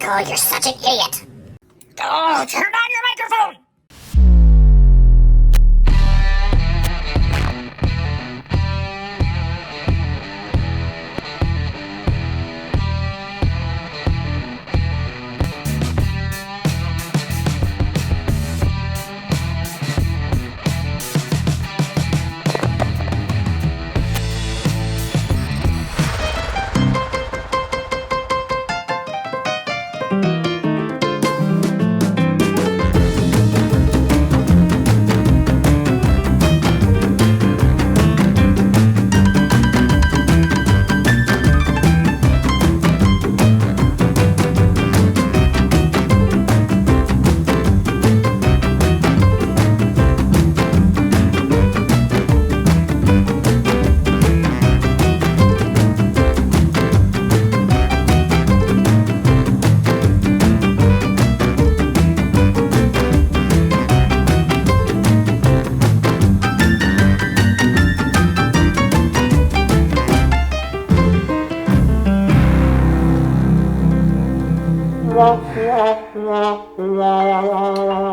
Oh, you're such an idiot. Oh, turn on your microphone!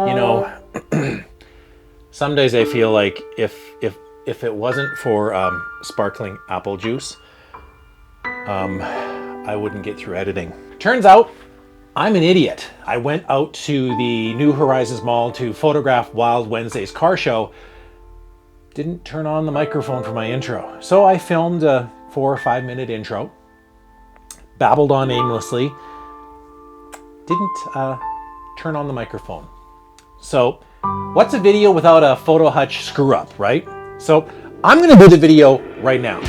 You know, some days I feel like if it wasn't for sparkling apple juice, I wouldn't get through editing. Turns out I'm an idiot. I went out to the New Horizons Mall to photograph Wild Wednesday's car show. Didn't turn on the microphone for my intro. So I filmed a 4 or 5 minute intro, babbled on aimlessly, didn't turn on the microphone. So what's a video without a photo hutch screw up, right? So I'm gonna do the video right now.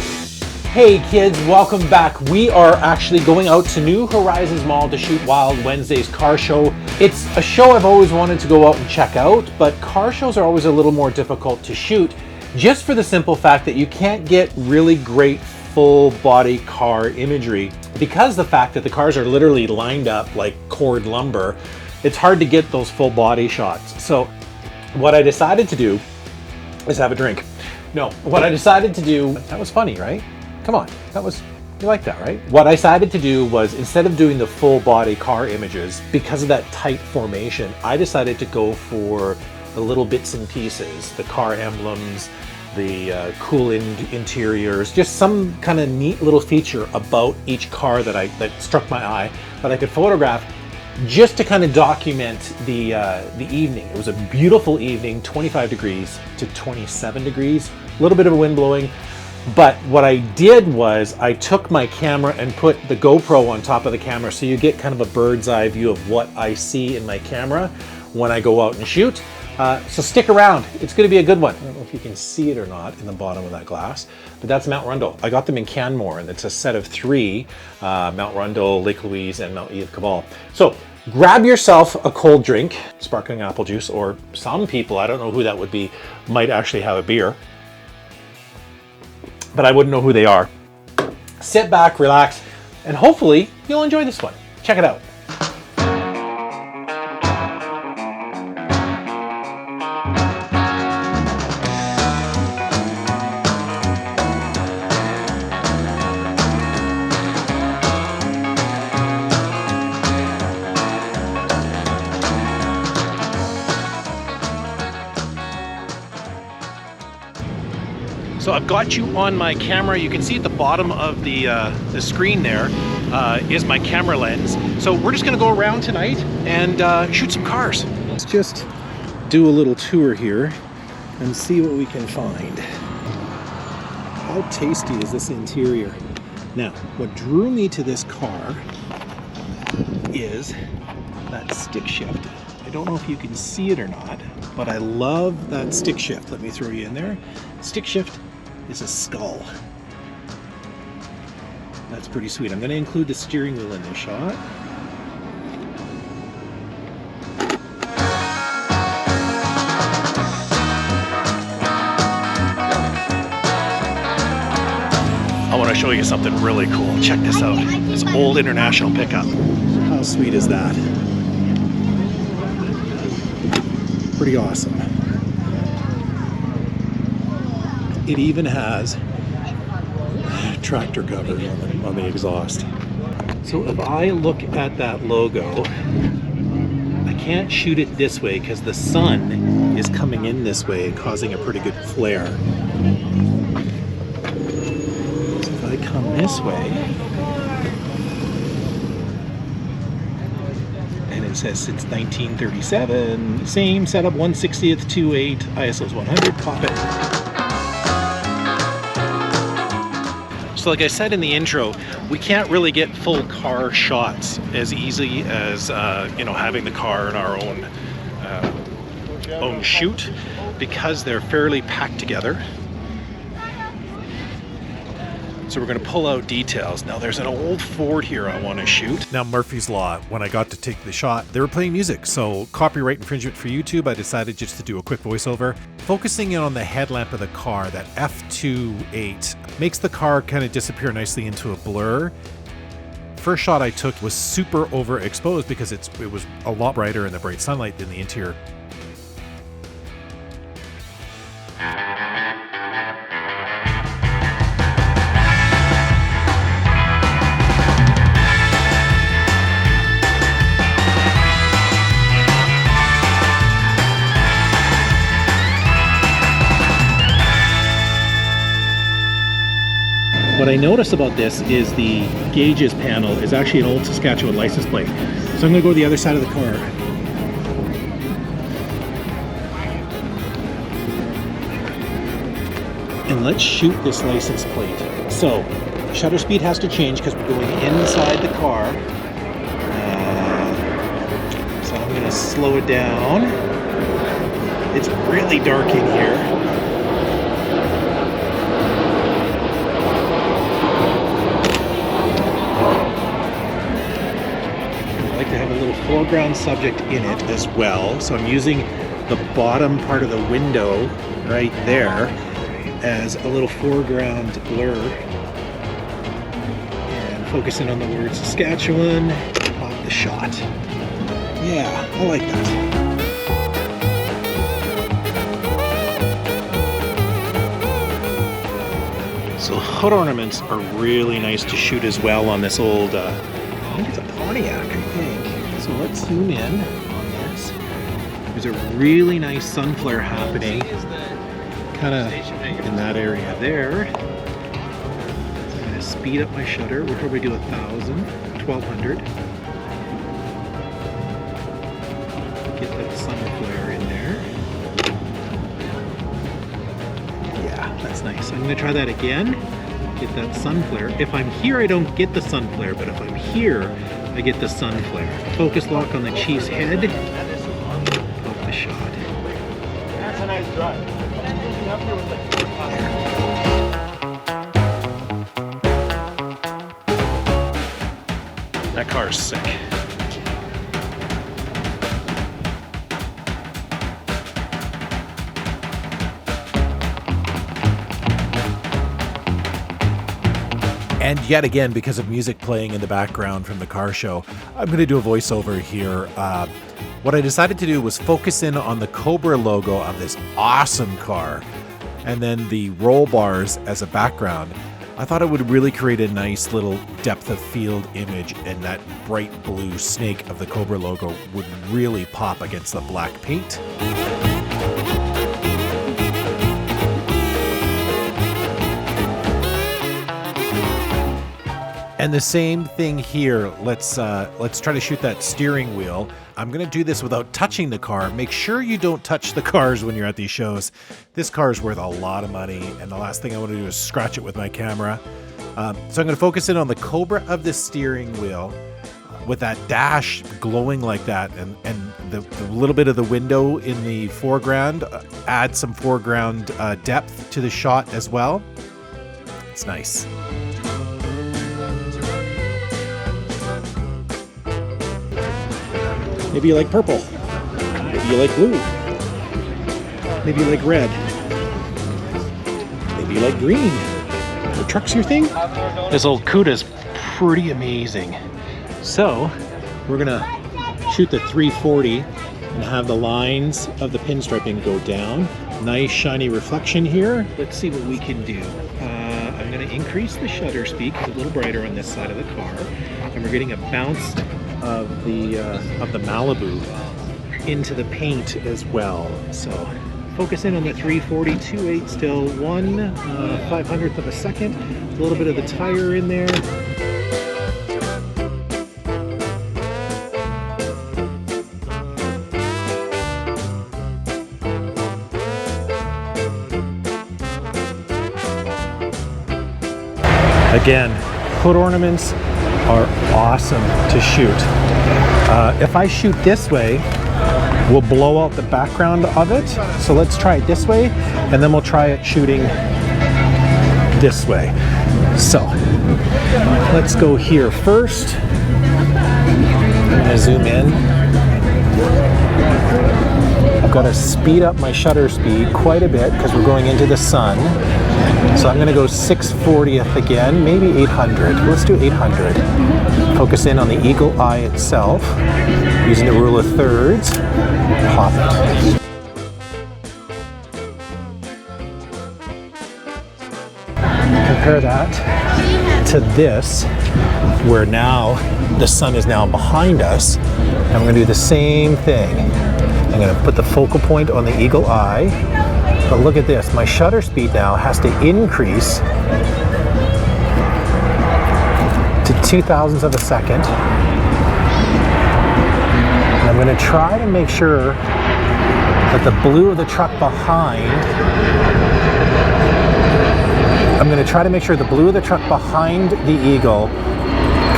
Hey kids, welcome back. We are actually going out to New Horizons Mall to shoot Wild Wednesday's car show. It's a show I've always wanted to go out and check out, but car shows are always a little more difficult to shoot, just for the simple fact that you can't get really great full body car imagery because the fact that the cars are literally lined up like cord lumber. It's hard to get those full body shots. So what I decided to do is have a drink. No, what I decided to do, that was funny, right? Come on, you like that, right? What I decided to do was, instead of doing the full body car images, because of that tight formation, I decided to go for the little bits and pieces, the car emblems, the cool interiors, just some kind of neat little feature about each car that struck my eye that I could photograph, just to kind of document the evening. It was a beautiful evening, 25 degrees to 27 degrees, a little bit of a wind blowing. But what I did was I took my camera and put the GoPro on top of the camera, so you get kind of a bird's eye view of what I see in my camera when I go out and shoot. So stick around, it's going to be a good one. I don't know if you can see it or not in the bottom of that glass, but that's Mount Rundle. I got them in Canmore, and it's a set of 3, Mount Rundle, Lake Louise, and Mount Edith Cavall. So grab yourself a cold drink, sparkling apple juice, or some people, I don't know who that would be, might actually have a beer, but I wouldn't know who they are. Sit back, relax, and hopefully you'll enjoy this one. Check it out. So I've got you on my camera. You can see at the bottom of the screen there is my camera lens. So we're just gonna go around tonight and shoot some cars. Let's just do a little tour here and see what we can find. How tasty is this interior? Now, what drew me to this car is that stick shift. I don't know if you can see it or not, but I love that stick shift. Let me throw you in there. Stick shift is a skull. That's pretty sweet. I'm going to include the steering wheel in this shot. I want to show you something really cool. Check this out. This old International pickup. How sweet is that? Pretty awesome. It even has tractor cover on the exhaust. So if I look at that logo, I can't shoot it this way because the sun is coming in this way and causing a pretty good flare. So if I come this way, and it says since 1937, same setup, 1/60th 2.8, ISO's 100, pop it. So like I said in the intro, we can't really get full car shots as easily as having the car in our own shoot, because they're fairly packed together. So we're going to pull out details. Now there's an old Ford here I want to shoot. Now Murphy's Law, when I got to take the shot, they were playing music. So copyright infringement for YouTube, I decided just to do a quick voiceover. Focusing in on the headlamp of the car, that F28 makes the car kind of disappear nicely into a blur. First shot I took was super overexposed because it was a lot brighter in the bright sunlight than the interior. What I noticed about this is the gauges panel is actually an old Saskatchewan license plate. So I'm going to go to the other side of the car. And let's shoot this license plate. So shutter speed has to change because we're going inside the car. So I'm going to slow it down. It's really dark in here. To have a little foreground subject in it as well. So I'm using the bottom part of the window right there as a little foreground blur. And focusing on the word Saskatchewan, pop the shot. Yeah, I like that. So hood ornaments are really nice to shoot as well on this old, I think it's a Pontiac, I think. So let's zoom in on this. There's a really nice sun flare happening, kind of in that area there. So I'm going to speed up my shutter. We'll probably do 1,000, 1,200. Get that sun flare in there. Yeah, that's nice. I'm going to try that again. Get that sun flare. If I'm here, I don't get the sun flare, but if I'm here, I get the sun flare. Focus lock on the Chief's head. Pop the shot. That's a nice drive. That car's sick. And yet again, because of music playing in the background from the car show, I'm going to do a voiceover here. What I decided to do was focus in on the Cobra logo of this awesome car, and then the roll bars as a background. I thought it would really create a nice little depth of field image, and that bright blue snake of the Cobra logo would really pop against the black paint. And the same thing here. Let's try to shoot that steering wheel. I'm gonna do this without touching the car. Make sure you don't touch the cars when you're at these shows. This car is worth a lot of money, and the last thing I want to do is scratch it with my camera. So I'm gonna focus in on the Cobra of the steering wheel with that dash glowing like that, and the little bit of the window in the foreground. Add some foreground depth to the shot as well. It's nice. Maybe you like purple. Maybe you like blue. Maybe you like red. Maybe you like green. The truck's your thing? This old Cuda's pretty amazing. So we're gonna shoot the 340 and have the lines of the pinstriping go down. Nice shiny reflection here. Let's see what we can do. I'm gonna increase the shutter speed because it's a little brighter on this side of the car. off, and we're getting a bounce of the Malibu into the paint as well. So focus in on the 340-2.8 still, 1/500th of a second. A little bit of the tire in there. Again, hood ornaments are awesome to shoot. If I shoot this way, we'll blow out the background of it. So let's try it this way, and then we'll try it shooting this way. So let's go here first. I'm gonna zoom in. I've got to speed up my shutter speed quite a bit because we're going into the sun. So I'm gonna go 6/40th again, maybe 800. Let's do 800. Focus in on the eagle eye itself, using the rule of thirds. Pop it. Compare that to this, where now the sun is now behind us. And I'm gonna do the same thing. I'm gonna put the focal point on the eagle eye. But look at this, my shutter speed now has to increase to 0.02 of a second. And I'm going to try to make sure that the blue of the truck behind, the eagle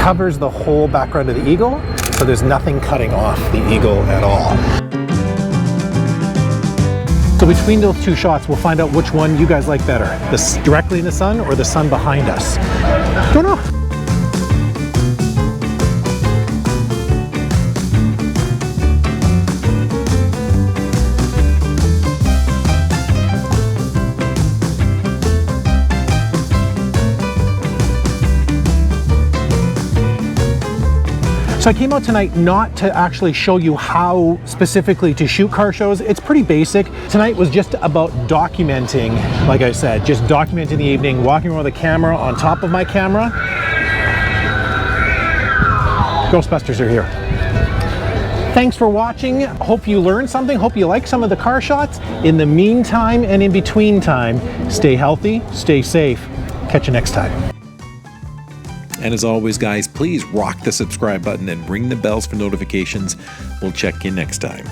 covers the whole background of the eagle, so there's nothing cutting off the eagle at all. So between those two shots, we'll find out which one you guys like better. This directly in the sun or the sun behind us. Don't know. So I came out tonight not to actually show you how specifically to shoot car shows. It's pretty basic. Tonight was just about documenting, like I said, just documenting the evening, walking around with a camera on top of my camera. Ghostbusters are here. Thanks for watching. Hope you learned something. Hope you like some of the car shots. In the meantime and in between time, stay healthy, stay safe. Catch you next time. And as always, guys, please rock the subscribe button and ring the bells for notifications. We'll check in next time.